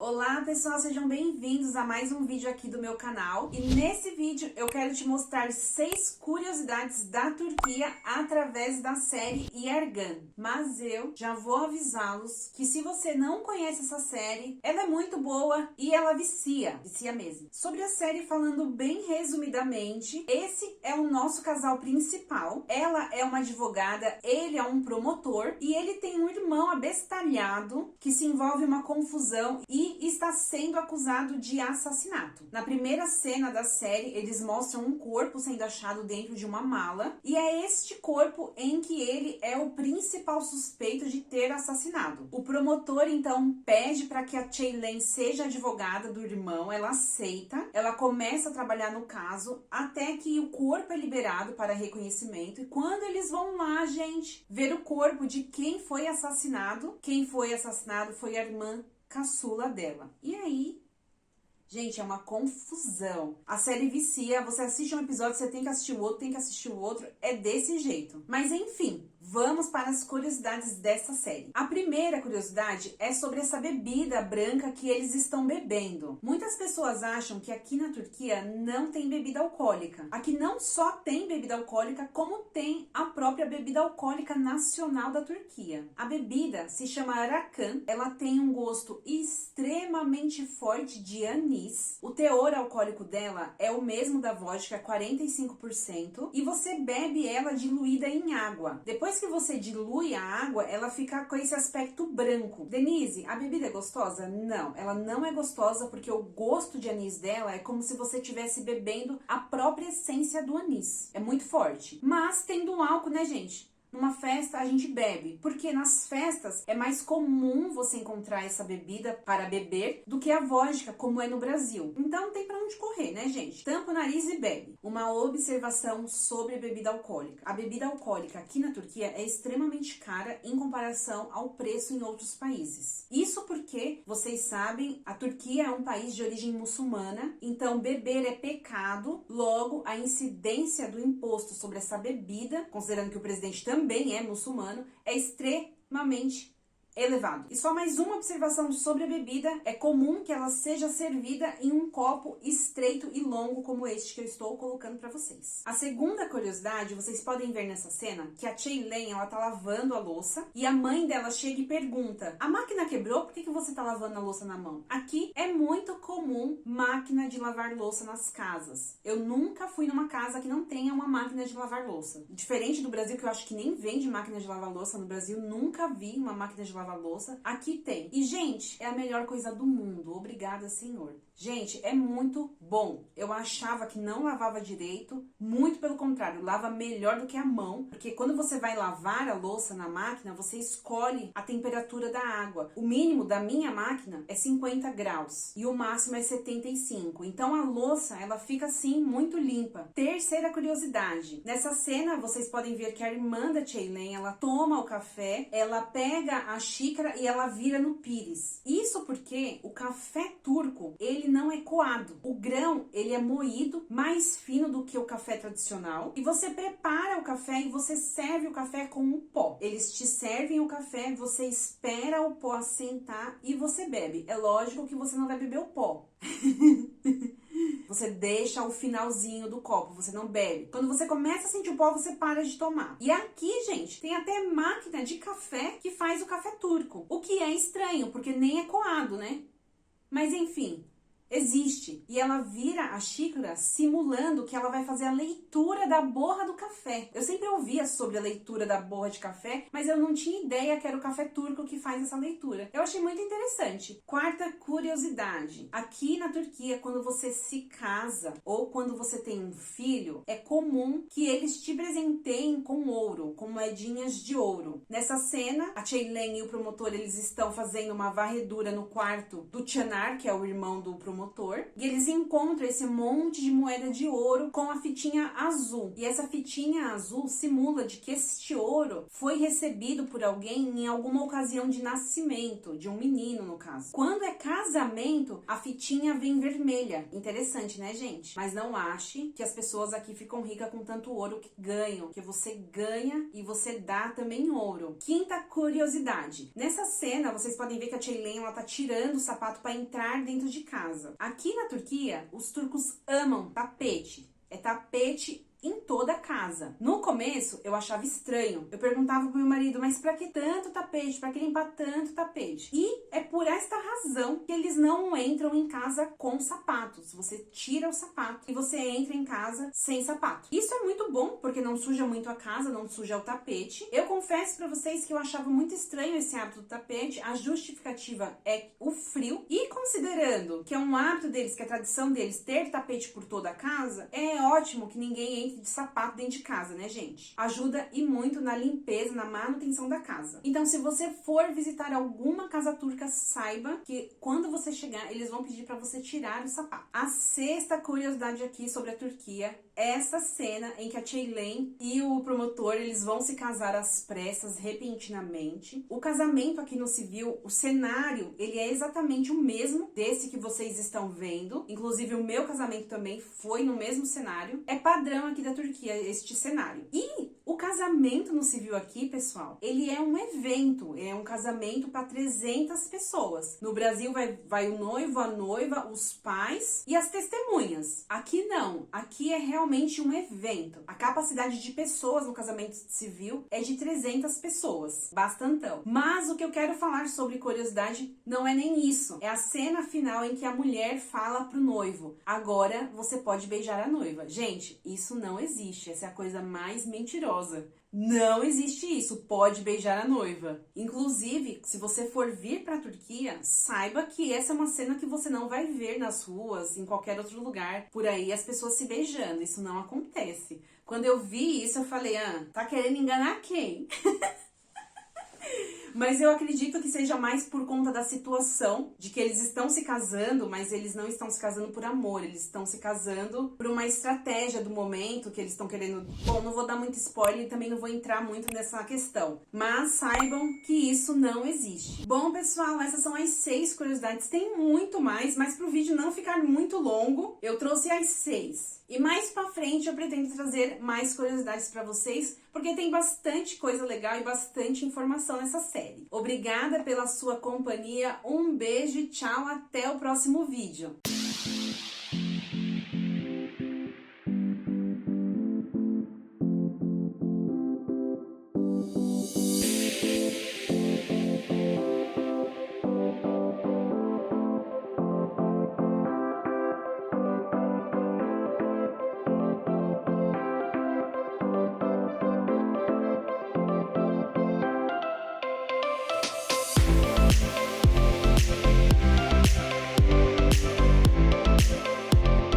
Olá pessoal, sejam bem-vindos a mais um vídeo aqui do meu canal. E nesse vídeo eu quero te mostrar 6 curiosidades da Turquia através da série Yargın. Mas eu já vou avisá-los que se você não conhece essa série, ela é muito boa e ela vicia mesmo. Sobre a série, falando bem resumidamente, esse é o nosso casal principal. Ela é uma advogada, ele é um promotor e ele tem um irmão abestalhado que se envolve em uma confusão e está sendo acusado de assassinato. Na primeira cena da série, eles mostram um corpo sendo achado dentro de uma mala, e é este corpo em que ele é o principal suspeito de ter assassinado. O promotor então pede para que a Ceylan seja advogada do irmão, ela aceita, ela começa a trabalhar no caso, até que o corpo é liberado para reconhecimento, e quando eles vão lá, gente, ver o corpo de quem foi assassinado foi a irmã caçula dela. E aí, gente, é uma confusão. A série vicia, você assiste um episódio, você tem que assistir o outro, tem que assistir o outro, é desse jeito. Mas enfim, vamos para as curiosidades dessa série. A primeira curiosidade é sobre essa bebida branca que eles estão bebendo. Muitas pessoas acham que aqui na Turquia não tem bebida alcoólica. Aqui não só tem bebida alcoólica, como tem a própria bebida alcoólica nacional da Turquia. A bebida se chama Arakan, ela tem um gosto extremamente forte de anis. O teor alcoólico dela é o mesmo da vodka, 45%, e você bebe ela diluída em água. Depois que você dilui a água, ela fica com esse aspecto branco. Denise, a bebida é gostosa? Não, ela não é gostosa porque o gosto de anis dela é como se você estivesse bebendo a própria essência do anis. É muito forte. Mas tendo um álcool, né, gente? Numa festa a gente bebe, porque nas festas é mais comum você encontrar essa bebida para beber do que a vodka, como é no Brasil. Então não tem pra onde correr, né, gente? Tampa o nariz e bebe. Uma observação sobre bebida alcoólica. A bebida alcoólica aqui na Turquia é extremamente cara em comparação ao preço em outros países. Isso porque, vocês sabem, a Turquia é um país de origem muçulmana, então beber é pecado, logo a incidência do imposto sobre essa bebida, considerando que o presidente também é muçulmano, é extremamente elevado. E só mais uma observação sobre a bebida: é comum que ela seja servida em um copo estreito e longo como este que eu estou colocando para vocês. A segunda curiosidade, vocês podem ver nessa cena que a Ceylan, ela tá lavando a louça e a mãe dela chega e pergunta: a máquina quebrou? Por que você tá lavando a louça na mão? Aqui é muito comum máquina de lavar louça nas casas. Eu nunca fui numa casa que não tenha uma máquina de lavar louça. Diferente do Brasil, que eu acho que nem vende máquina de lavar louça. No Brasil nunca vi uma máquina de lavar louça. Aqui tem. E, gente, é a melhor coisa do mundo. Obrigada, Senhor. Gente, é muito bom. Eu achava que não lavava direito. Muito pelo contrário, lava melhor do que a mão. Porque quando você vai lavar a louça na máquina, você escolhe a temperatura da água. O mínimo da minha máquina é 50 graus. E o máximo é 75. Então, a louça, ela fica assim, muito limpa. Terceira curiosidade. Nessa cena, vocês podem ver que a irmã da Ceylan, ela toma o café, ela pega a xícara e ela vira no pires. Isso porque o café turco, ele não é coado. O grão, ele é moído, mais fino do que o café tradicional. E você prepara o café e você serve o café com um pó. Eles te servem o café, você espera o pó assentar e você bebe. É lógico que você não vai beber o pó. Você deixa o finalzinho do copo, você não bebe. Quando você começa a sentir o pó, você para de tomar. E aqui, gente, tem até máquina de café que faz o café turco. O que é estranho, porque nem é coado, né? Mas enfim, existe. E ela vira a xícara simulando que ela vai fazer a leitura da borra do café. Eu sempre ouvia sobre a leitura da borra de café, mas eu não tinha ideia que era o café turco que faz essa leitura. Eu achei muito interessante. Quarta curiosidade. Aqui na Turquia, quando você se casa ou quando você tem um filho, é comum que eles te presenteiem com ouro, com moedinhas de ouro. Nessa cena, a Ceylan e o promotor, eles estão fazendo uma varredura no quarto do Caner, que é o irmão do promotor, promotor e eles encontram esse monte de moeda de ouro com a fitinha azul. E essa fitinha azul simula de que este ouro foi recebido por alguém em alguma ocasião de nascimento, de um menino no caso. Quando é casamento, a fitinha vem vermelha. Interessante, né, gente? Mas não ache que as pessoas aqui ficam ricas com tanto ouro que ganham, que você ganha e você dá também ouro. Quinta curiosidade. Nessa cena, vocês podem ver que a Ceylan, ela tá tirando o sapato para entrar dentro de casa. Aqui na Turquia, os turcos amam tapete. É tapete em toda a casa. No começo, eu achava estranho. Eu perguntava pro meu marido, mas pra que tanto tapete? Pra que limpar tanto tapete? E é por esta razão que eles não entram em casa com sapatos. Você tira o sapato e você entra em casa sem sapato. Isso é muito bom, porque não suja muito a casa, não suja o tapete. Eu confesso pra vocês que eu achava muito estranho esse hábito do tapete. A justificativa é o frio. E considerando que é um hábito deles, que é a tradição deles ter tapete por toda a casa, é ótimo que ninguém entre de sapato dentro de casa, né, gente? Ajuda e muito na limpeza, na manutenção da casa. Então, se você for visitar alguma casa turca, saiba que quando você chegar, eles vão pedir para você tirar o sapato. A sexta curiosidade aqui sobre a Turquia é essa cena em que a Ceylan e o promotor, eles vão se casar às pressas, repentinamente. O casamento aqui no civil, o cenário, ele é exatamente o mesmo desse que vocês estão vendo. Inclusive, o meu casamento também foi no mesmo cenário. É padrão aqui da Turquia este cenário. E o casamento no civil aqui, pessoal, ele é um evento, é um casamento para 300 pessoas. No Brasil vai o noivo, a noiva, os pais e as testemunhas. Aqui não, aqui é realmente um evento. A capacidade de pessoas no casamento civil é de 300 pessoas, bastantão. Mas o que eu quero falar sobre curiosidade não é nem isso, é a cena final em que a mulher fala pro noivo: agora você pode beijar a noiva. Gente, isso não existe, essa é a coisa mais mentirosa. Não existe isso, pode beijar a noiva. Inclusive, se você for vir para a Turquia, saiba que essa é uma cena que você não vai ver nas ruas, em qualquer outro lugar, por aí as pessoas se beijando, isso não acontece. Quando eu vi isso, eu falei, tá querendo enganar quem? Mas eu acredito que seja mais por conta da situação, de que eles estão se casando, mas eles não estão se casando por amor, eles estão se casando por uma estratégia do momento, que eles estão querendo... Bom, não vou dar muito spoiler e também não vou entrar muito nessa questão, mas saibam que isso não existe. Bom, pessoal, essas são as 6 curiosidades, tem muito mais, mas pro vídeo não ficar muito longo, eu trouxe as 6. E mais pra frente eu pretendo trazer mais curiosidades pra vocês, porque tem bastante coisa legal e bastante informação nessa série. Obrigada pela sua companhia, um beijo e tchau, até o próximo vídeo.